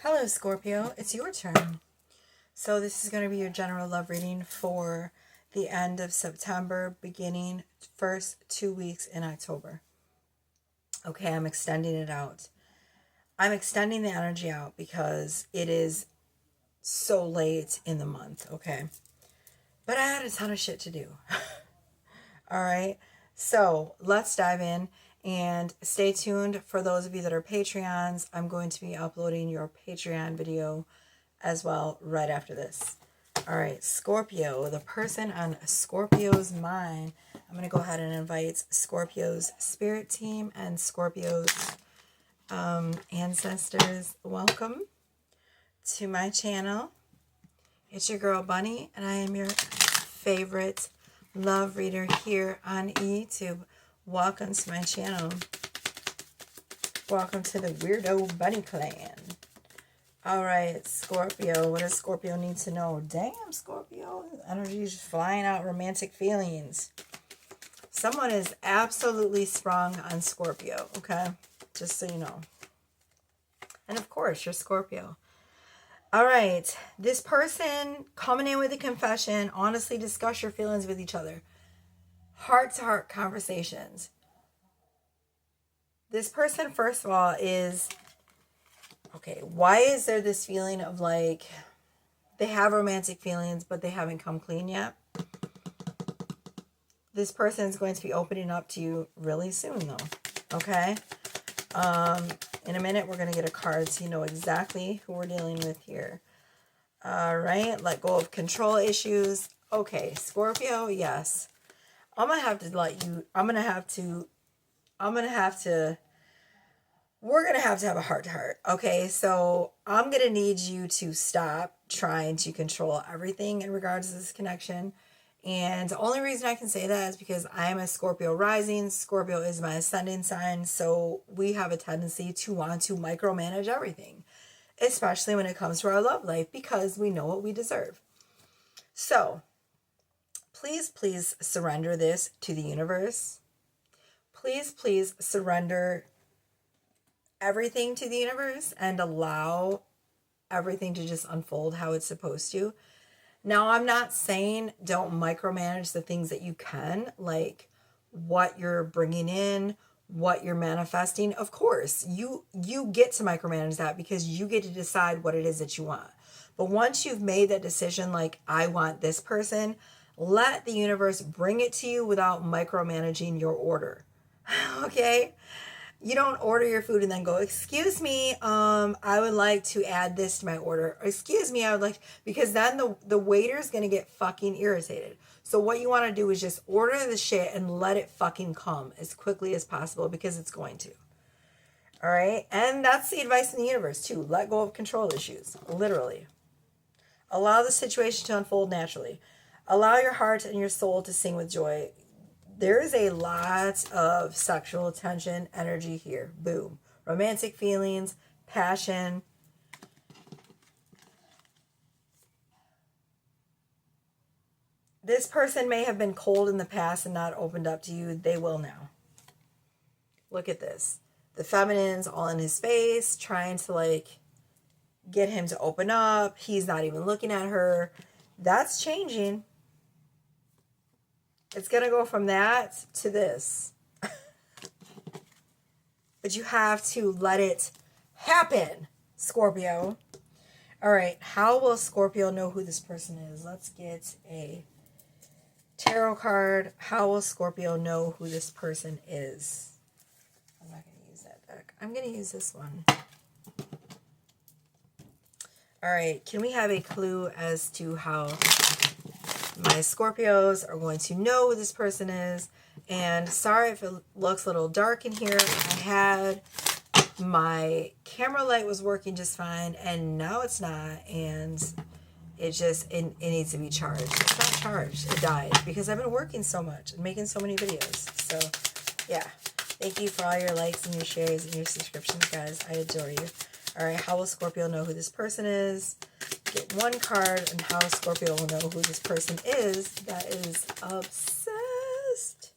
Hello, Scorpio. It's your turn. So this is going to be your general love reading for the end of September, beginning first 2 weeks in October. Okay, I'm extending it out. I'm extending the energy out because it is so late in the month, okay? But I had a ton of shit to do. All right, so let's dive in. And stay tuned for those of you that are Patreons. I'm going to be uploading your Patreon video as well right after this. All right, Scorpio, the person on Scorpio's mind. I'm going to go ahead and invite Scorpio's spirit team and Scorpio's ancestors. Welcome to my channel. It's your girl Bunny, and I am your favorite love reader here on YouTube. Welcome to my channel. Welcome to the Weirdo Bunny Clan. All right, Scorpio. What does Scorpio need to know? Damn, Scorpio. Energy is just flying out. Romantic feelings. Someone is absolutely sprung on Scorpio, okay? Just so you know. And of course, you're Scorpio. All right. This person coming in with a confession. Honestly, discuss your feelings with each other. Heart-to-heart conversations. This person, first of all, is... Okay, why is there this feeling of like... They have romantic feelings, but they haven't come clean yet? This person is going to be opening up to you really soon, though. Okay? In a minute, we're going to get a card so you know exactly who we're dealing with here. All right, let go of control issues. Okay, Scorpio, yes. I'm going to have to we're going to have a heart-to-heart, okay? So I'm going to need you to stop trying to control everything in regards to this connection. And the only reason I can say that is because I am a Scorpio rising. Scorpio is my ascending sign, so we have a tendency to want to micromanage everything, especially when it comes to our love life, because we know what we deserve. So please surrender this to the universe. Please surrender everything to the universe and allow everything to just unfold how it's supposed to. Now, I'm not saying don't micromanage the things that you can, like what you're bringing in, what you're manifesting. Of course, you get to micromanage that because you get to decide what it is that you want. But once you've made that decision, like I want this person, let the universe bring it to you without micromanaging your order. Okay? You don't order your food and then go, excuse me, I would like to add this to my order. Or, excuse me, I would like, because then the waiter's going to get fucking irritated. So what you want to do is just order the shit and let it fucking come as quickly as possible, because it's going to. All right? And that's the advice in the universe too. Let go of control issues, literally. Allow the situation to unfold naturally. Allow your heart and your soul to sing with joy. There is a lot of sexual tension energy here. Boom. Romantic feelings, passion. This person may have been cold in the past and not opened up to you. They will now. Look at this. The feminine's all in his face, trying to like get him to open up. He's not even looking at her. That's changing. It's going to go from that to this. But you have to let it happen, Scorpio. All right. How will Scorpio know who this person is? Let's get a tarot card. How will Scorpio know who this person is? I'm not going to use that deck. I'm going to use this one. All right. Can we have a clue as to how my Scorpios are going to know who this person is? And sorry if it looks a little dark in here. I had my camera light was working just fine, and now it's not, and it needs to be charged. It's not charged. It died because I've been working so much and making so many videos. So yeah, thank you for all your likes and your shares and your subscriptions, guys. I adore you. All right, how will Scorpio know who this person is? Get one card, and how Scorpio will know who this person is that is obsessed.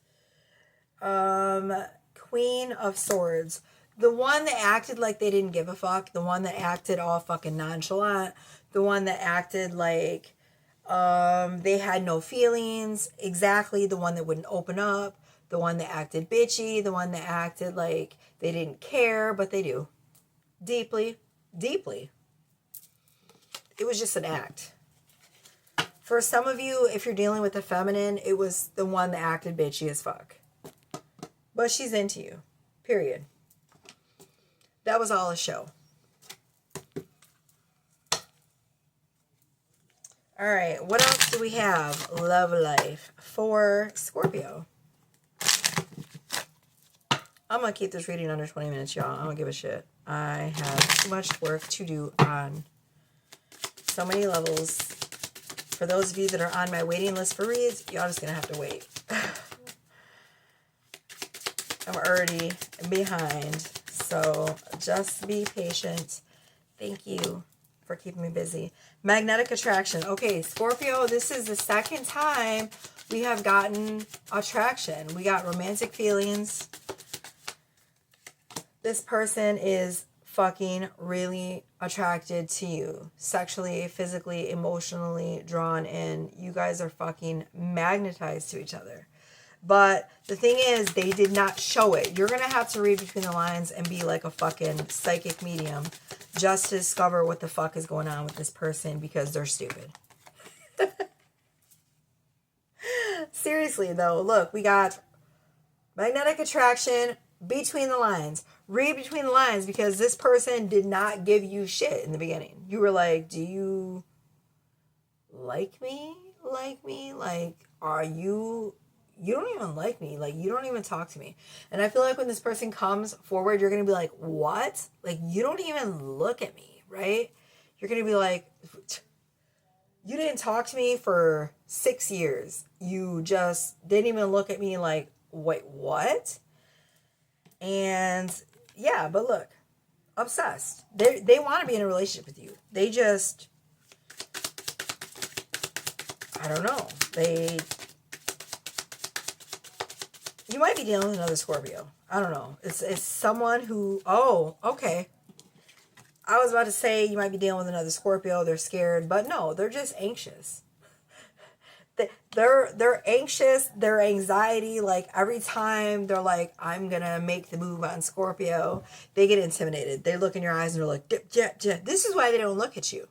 Queen of Swords. The one that acted like they didn't give a fuck, the one that acted all fucking nonchalant, the one that acted like they had no feelings, exactly, the one that wouldn't open up, the one that acted bitchy, the one that acted like they didn't care, but they do. Deeply, deeply. It was just an act. For some of you, if you're dealing with the feminine, it was the one that acted bitchy as fuck. But she's into you. Period. That was all a show. All right, what else do we have? Love life for Scorpio. I'm going to keep this reading under 20 minutes, y'all. I don't give a shit. I have too much work to do on so many levels. For those of you that are on my waiting list for reads, y'all just going to have to wait. I'm already behind, so just be patient. Thank you for keeping me busy. Magnetic attraction. Okay, Scorpio, this is the second time we have gotten attraction. We got romantic feelings. This person is fucking really attracted to you. Sexually, physically, emotionally drawn in. You guys are fucking magnetized to each other. But the thing is, they did not show it. You're going to have to read between the lines and be like a fucking psychic medium just to discover what the fuck is going on with this person because they're stupid. Seriously, though, look, we got magnetic attraction between the lines. Read between the lines because this person did not give you shit in the beginning. You were like, do you like me? Like, are you... You don't even like me. Like, you don't even talk to me. And I feel like when this person comes forward, you're going to be like, what? Like, you don't even look at me, right? You're going to be like, you didn't talk to me for 6 years. You just didn't even look at me like, wait, what? And yeah, but look, obsessed. They want to be in a relationship with you. They just, I don't know. You might be dealing with another Scorpio. I don't know. It's someone who... Oh, okay. I was about to say you might be dealing with another Scorpio. They're scared. But no, they're just anxious. They're anxious. Their anxiety, like every time they're like, I'm going to make the move on Scorpio, they get intimidated. They look in your eyes and they're like, dip, dip, dip. This is why they don't look at you.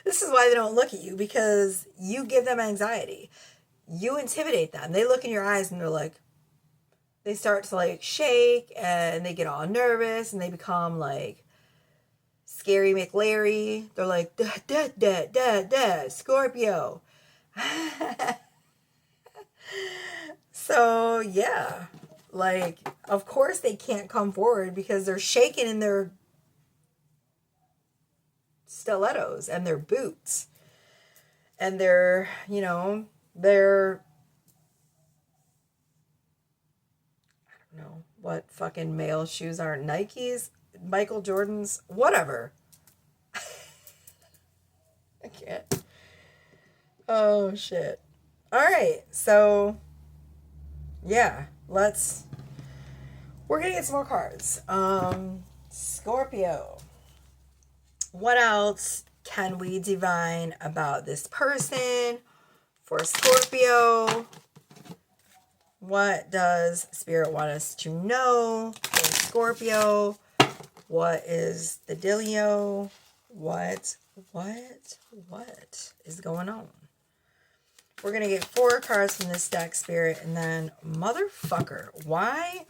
This is why they don't look at you. Because you give them anxiety. You intimidate them. They look in your eyes and they're like, they start to like shake and they get all nervous and they become like Scary McLarry. They're like, da, da, da, da, da, Scorpio. So, yeah. Like, of course they can't come forward because they're shaking in their stilettos and their boots. And they're, you know... They're, I don't know what fucking male shoes are. Nikes, Michael Jordans, whatever. I can't. Oh, shit. All right. So, yeah, we're going to get some more cards. Scorpio. What else can we divine about this person? For Scorpio, what does Spirit want us to know? For Scorpio, what is the dealio? What is going on? We're going to get 4 cards from this deck, Spirit, and then, motherfucker, why?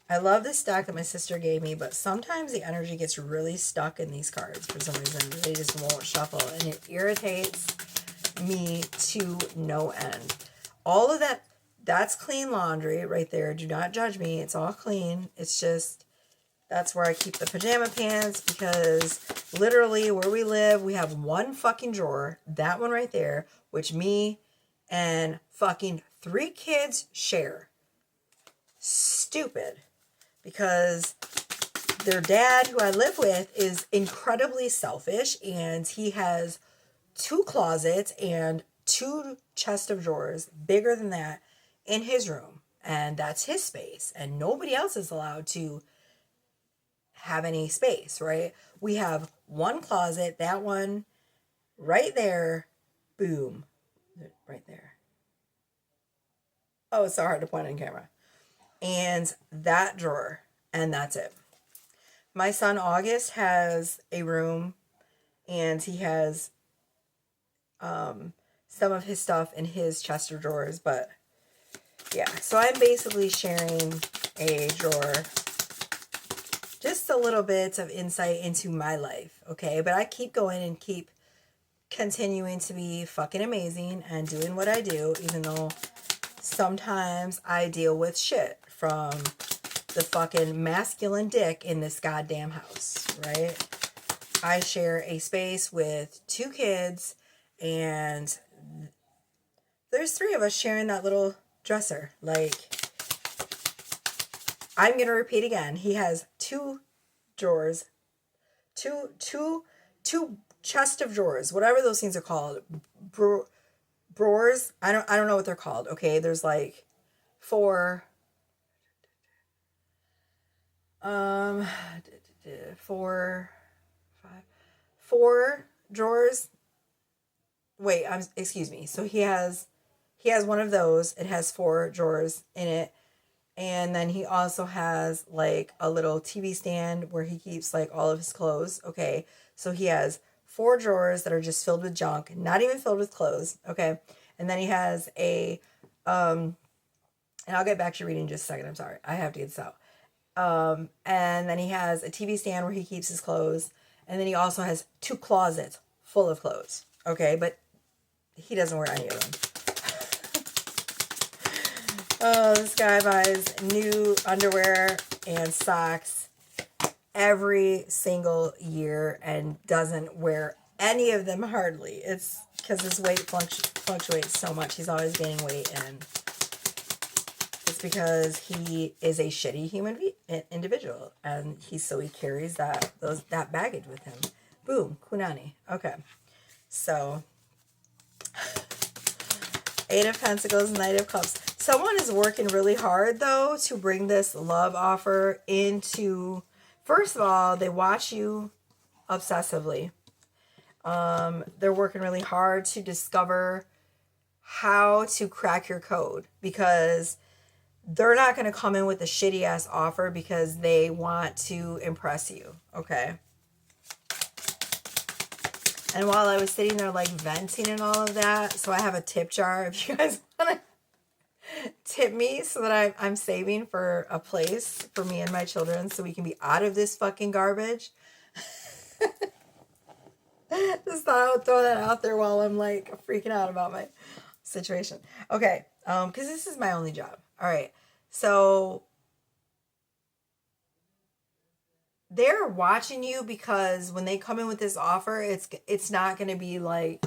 I love this deck that my sister gave me, but sometimes the energy gets really stuck in these cards for some reason. They just won't shuffle, and it irritates me to no end. All of that, that's clean laundry right there. Do not judge me. It's all clean. It's just, that's where I keep the pajama pants because literally where we live, we have one fucking drawer, that one right there, which me and fucking 3 kids share. Stupid. Because their dad, who I live with, is incredibly selfish, and he has 2 closets and 2 chests of drawers bigger than that in his room. and that's his space, and nobody else is allowed to have any space, right? We have one closet, that one right there, boom, right there. Oh, it's so hard to point on camera. And that drawer, and that's it. My son August has a room, and he has some of his stuff in his chest of drawers, but yeah, so I'm basically sharing a drawer, just a little bit of insight into my life, okay? But I keep going and keep continuing to be fucking amazing and doing what I do, even though sometimes I deal with shit from the fucking masculine dick in this goddamn house, right? I share a space with 2 kids, and there's 3 of us sharing that little dresser. Like, I'm going to repeat again. He has 2 drawers, two chest of drawers, whatever those things are called. Drawers. I don't know what they're called. Okay. There's like 4, 4, 5, 4 drawers. Wait, excuse me. So he has one of those. It has 4 drawers in it. And then he also has like a little TV stand where he keeps like all of his clothes. Okay. So he has 4 drawers that are just filled with junk, not even filled with clothes. Okay. And then he has and I'll get back to reading in just a second. I'm sorry. I have to get this out. And then he has a TV stand where he keeps his clothes. And then he also has 2 closets full of clothes. Okay. But he doesn't wear any of them. Oh, this guy buys new underwear and socks every single year and doesn't wear any of them hardly. It's because his weight fluctuates so much. He's always gaining weight, and it's because he is a shitty human individual, and he carries that baggage with him. Boom, kunani. Okay, so 8 of Pentacles, Knight of Cups. Someone is working really hard, though, to bring this love offer into... First of all, they watch you obsessively. They're working really hard to discover how to crack your code, because they're not going to come in with a shitty-ass offer because they want to impress you, okay? And while I was sitting there, like, venting and all of that, so I have a tip jar if you guys want to tip me so that I'm saving for a place for me and my children so we can be out of this fucking garbage. Just thought I would throw that out there while I'm like freaking out about my situation. Okay, because this is my only job. All right, so they're watching you because when they come in with this offer, it's not going to be like...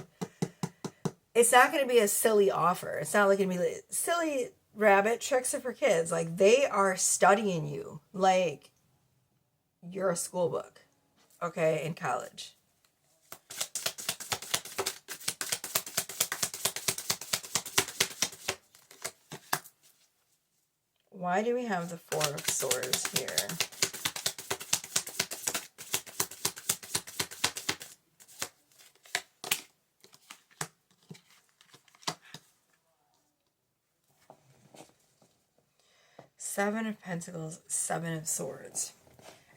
It's not going to be a silly offer. It's not like going to be like, silly rabbit tricks are for kids. Like, they are studying you like you're a school book, okay, in college. Why do we have the 4 of Swords here? Seven of Pentacles, 7 of Swords.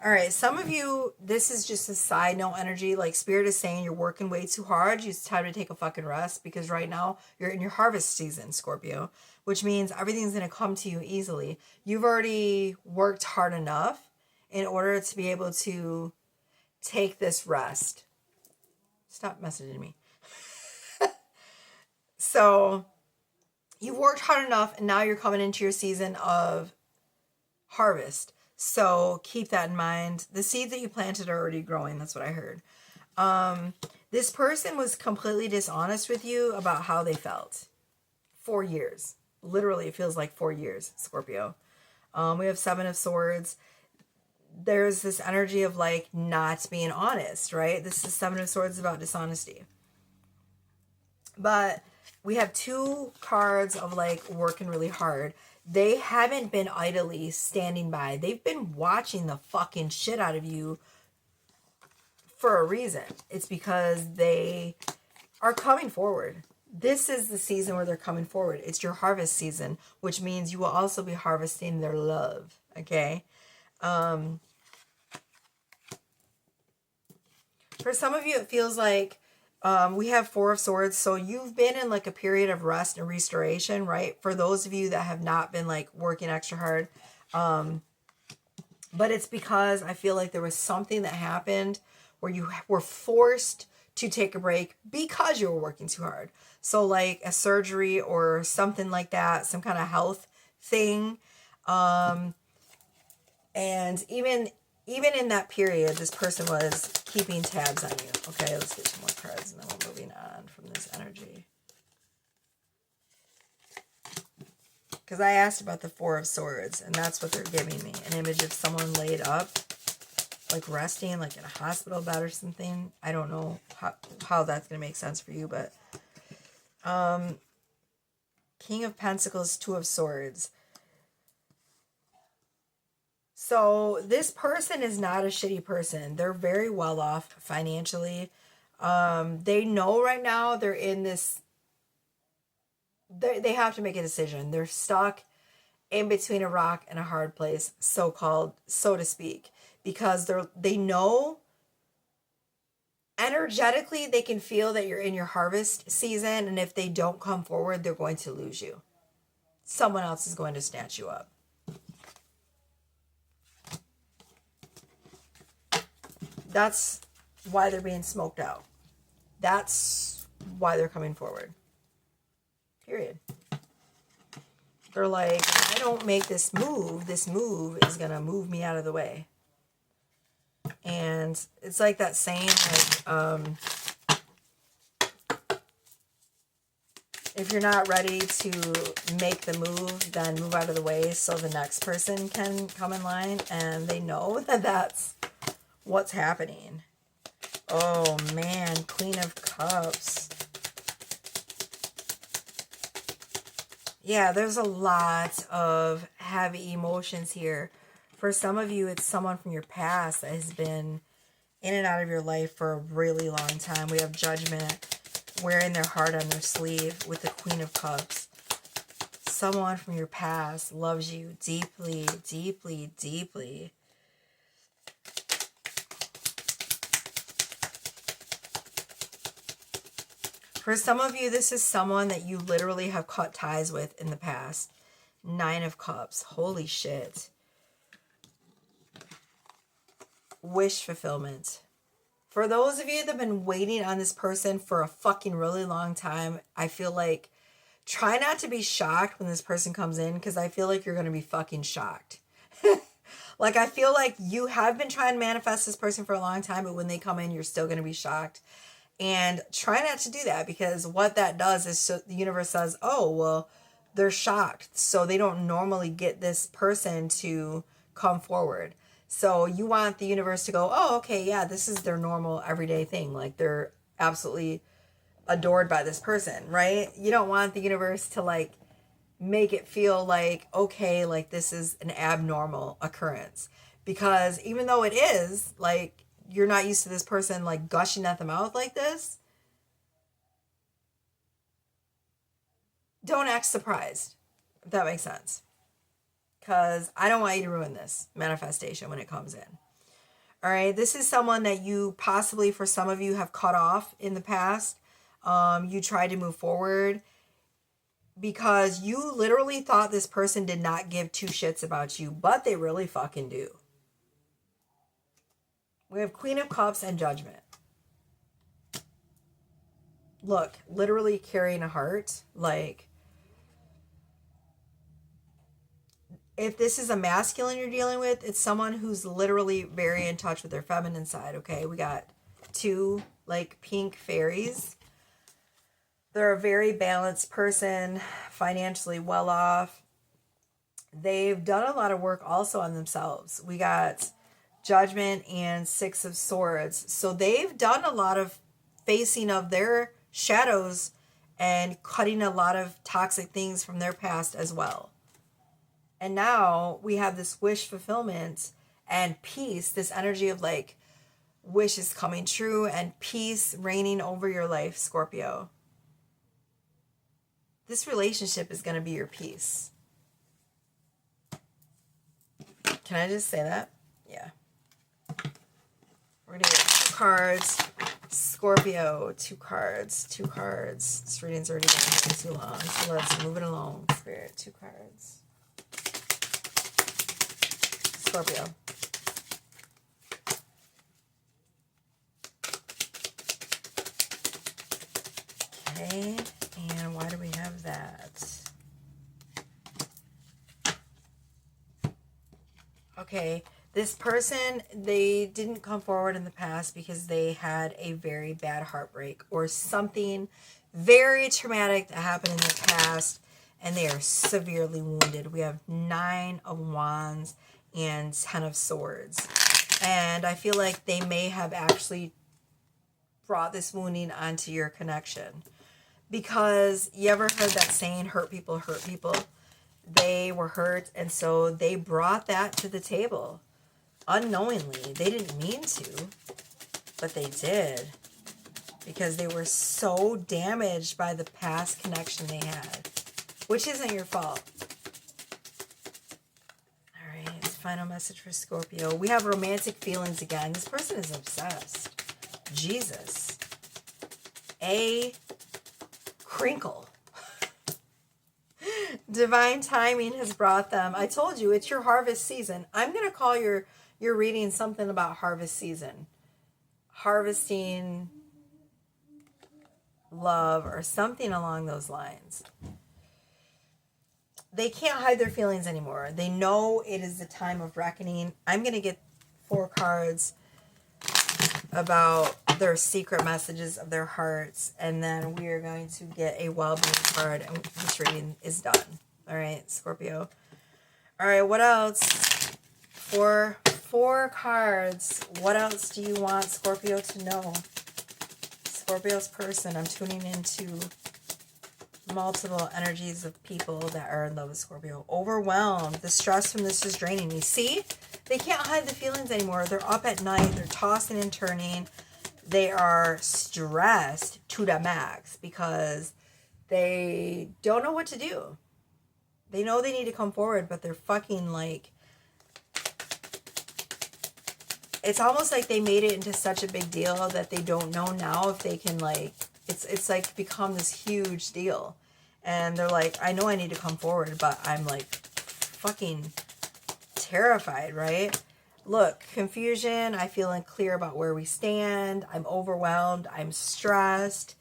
All right, some of you, this is just a side note energy. Like, Spirit is saying you're working way too hard. It's time to take a fucking rest, because right now you're in your harvest season, Scorpio, which means everything's going to come to you easily. You've already worked hard enough in order to be able to take this rest. Stop messaging me. So you've worked hard enough, and now you're coming into your season of harvest. So keep that in mind. The seeds that you planted are already growing. That's what I heard. This person was completely dishonest with you about how they felt. 4 years. Literally, it feels like 4 years, Scorpio. We have 7 of Swords. There's this energy of like not being honest, right? This is 7 of Swords about dishonesty. But We have 2 cards of like working really hard. They haven't been idly standing by. They've been watching the fucking shit out of you for a reason. It's because they are coming forward. This is the season where they're coming forward. It's your harvest season, which means you will also be harvesting their love. Okay? For some of you, it feels like we have 4 of Swords. So you've been in like a period of rest and restoration, right? For those of you that have not been like working extra hard. But it's because I feel like there was something that happened where you were forced to take a break because you were working too hard. So like a surgery or something like that, some kind of health thing. And even in that period, this person was keeping tabs on you. Okay, let's get some more cards and then we're moving on from this energy. Because I asked about the 4 of Swords, and that's what they're giving me. An image of someone laid up, like resting, like in a hospital bed or something. I don't know how that's going to make sense for you, but... King of Pentacles, 2 of Swords. So this person is not a shitty person. They're very well off financially. They know right now they're in this... They have to make a decision. They're stuck in between a rock and a hard place, so-called, so to speak, because they know energetically they can feel that you're in your harvest season, and if they don't come forward, they're going to lose you. Someone else is going to snatch you up. That's why they're being smoked out. That's why they're coming forward. Period. They're like, if I don't make this move is going to move me out of the way. And it's like that saying, like, if you're not ready to make the move, then move out of the way so the next person can come in line. And they know that that's what's happening. Oh, man. Queen of Cups. Yeah, there's a lot of heavy emotions here. For some of you, it's someone from your past that has been in and out of your life for a really long time. We have Judgment wearing their heart on their sleeve with the Queen of Cups. Someone from your past loves you deeply, deeply, deeply. For some of you, this is someone that you literally have cut ties with in the past. 9 of Cups. Holy shit. Wish fulfillment. For those of you that have been waiting on this person for a fucking really long time, I feel like try not to be shocked when this person comes in, because I feel like you're going to be fucking shocked. Like, I feel like you have been trying to manifest this person for a long time, but when they come in, you're still going to be shocked. And try not to do that, because what that does is, so the universe says, oh, well, they're shocked. So they don't normally get this person to come forward. So you want the universe to go, oh, okay, yeah, this is their normal everyday thing. Like, they're absolutely adored by this person, right? You don't want the universe to like make it feel like, okay, like this is an abnormal occurrence. Because even though it is, like, you're not used to this person like gushing at the mouth like this, don't act surprised, if that makes sense. Because I don't want you to ruin this manifestation when it comes in. All right, this is someone that you possibly, for some of you, have cut off in the past. You tried to move forward because you literally thought this person did not give 2 shits about you, but they really fucking do. We have Queen of Cups and Judgment. Look, literally carrying a heart. Like, if this is a masculine you're dealing with, it's someone who's literally very in touch with their feminine side, okay? We got 2, like, pink fairies. They're a very balanced person, financially well off. They've done a lot of work also on themselves. We got Judgment and 6 of Swords. So they've done a lot of facing of their shadows and cutting a lot of toxic things from their past as well. And now we have this wish fulfillment and peace, this energy of like wish is coming true and peace reigning over your life, Scorpio. This relationship is going to be your peace. Can I just say that? Yeah. We're going to get 2 cards. Scorpio, 2 cards. 2 cards. This reading's already been too long, so let's move it along. Spirit, 2 cards. Scorpio. Okay, and why do we have that? Okay, this person, they didn't come forward in the past because they had a very bad heartbreak or something very traumatic that happened in their past, and they are severely wounded. We have 9 of Wands and 10 of Swords. And I feel like they may have actually brought this wounding onto your connection. Because you ever heard that saying, hurt people hurt people? They were hurt, and so they brought that to the table. Unknowingly. They didn't mean to, but they did. Because they were so damaged by the past connection they had. Which isn't your fault. Alright, final message for Scorpio. We have romantic feelings again. This person is obsessed. Jesus. A crinkle. Divine timing has brought them. I told you, it's your harvest season. I'm going to call your reading something about harvest season. Harvesting love or something along those lines. They can't hide their feelings anymore. They know it is the time of reckoning. I'm going to get 4 cards about their secret messages of their hearts, and then we are going to get a well-being card, and this reading is done. All right, Scorpio. All right, what else? For 4 cards, what else do you want Scorpio to know? Scorpio's person. I'm tuning into multiple energies of people that are in love with Scorpio. Overwhelmed. The stress from this is draining me. See? They can't hide the feelings anymore. They're up at night. They're tossing and turning. They are stressed to the max because they don't know what to do. They know they need to come forward, but they're fucking like... It's almost like they made it into such a big deal that they don't know now if they can like... It's like become this huge deal. And they're like, I know I need to come forward, but I'm like fucking terrified, right? Look, confusion. I feel unclear about where we stand. I'm overwhelmed. I'm stressed.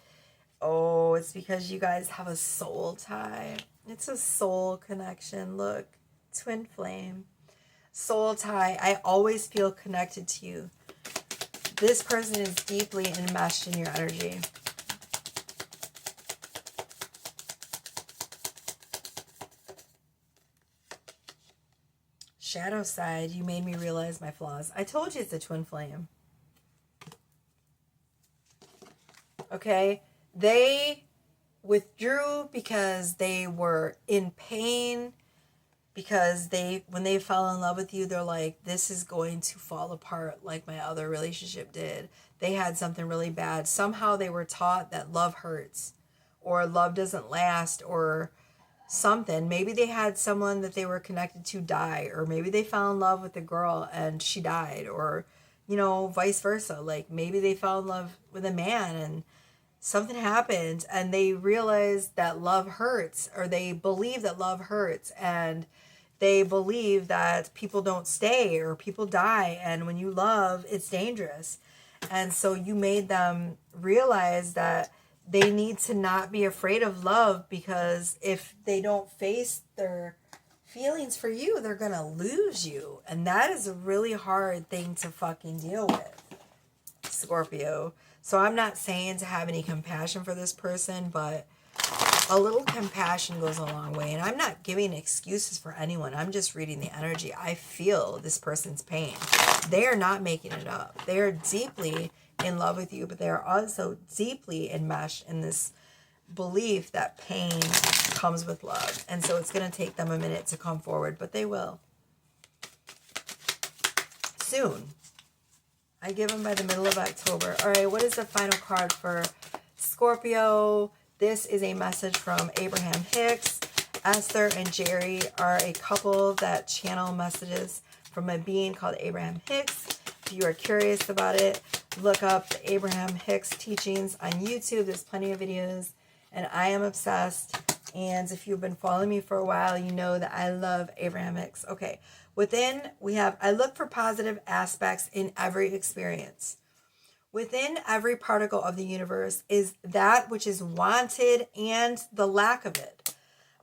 Oh, it's because you guys have a soul tie. It's a soul connection. Look, twin flame. Soul tie. I always feel connected to you. This person is deeply enmeshed in your energy. Shadow side, you made me realize my flaws. I told you it's a twin flame. Okay? They withdrew because they were in pain. Because when they fell in love with you, they're like, this is going to fall apart like my other relationship did. They had something really bad. Somehow they were taught that love hurts. Or love doesn't last. Or something. Maybe they had someone that they were connected to die, or maybe they fell in love with a girl and she died, or you know, vice versa. Like maybe they fell in love with a man and something happened and they realized that love hurts, or they believe that love hurts, and they believe that people don't stay or people die, and when you love, it's dangerous. And so you made them realize that they need to not be afraid of love, because if they don't face their feelings for you, they're going to lose you. And that is a really hard thing to fucking deal with, Scorpio. So I'm not saying to have any compassion for this person, but a little compassion goes a long way. And I'm not giving excuses for anyone. I'm just reading the energy. I feel this person's pain. They are not making it up. They are deeply in love with you, but they are also deeply enmeshed in this belief that pain comes with love. And so it's going to take them a minute to come forward, but they will. Soon. I give them by the middle of October. All right, what is the final card for Scorpio? This is a message from Abraham Hicks. Esther and Jerry are a couple that channel messages from a being called Abraham Hicks. If you are curious about it, look up the Abraham Hicks teachings on YouTube. There's plenty of videos, and I am obsessed. And if you've been following me for a while, you know that I love Abraham Hicks. Okay, within we have, I look for positive aspects in every experience. Within every particle of the universe is that which is wanted and the lack of it.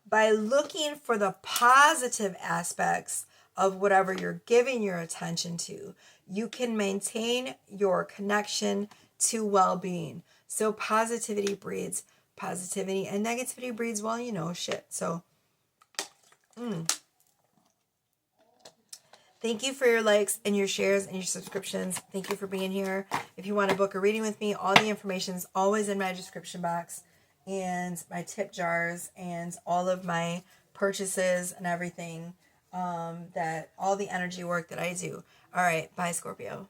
By looking for the positive aspects of whatever you're giving your attention to, you can maintain your connection to well-being. So positivity breeds positivity, and negativity breeds, well, you know, shit. So, thank you for your likes and your shares and your subscriptions. Thank you for being here. If you want to book a reading with me, all the information is always in my description box, and my tip jars, and all of my purchases and everything, that all the energy work that I do. All right, bye, Scorpio.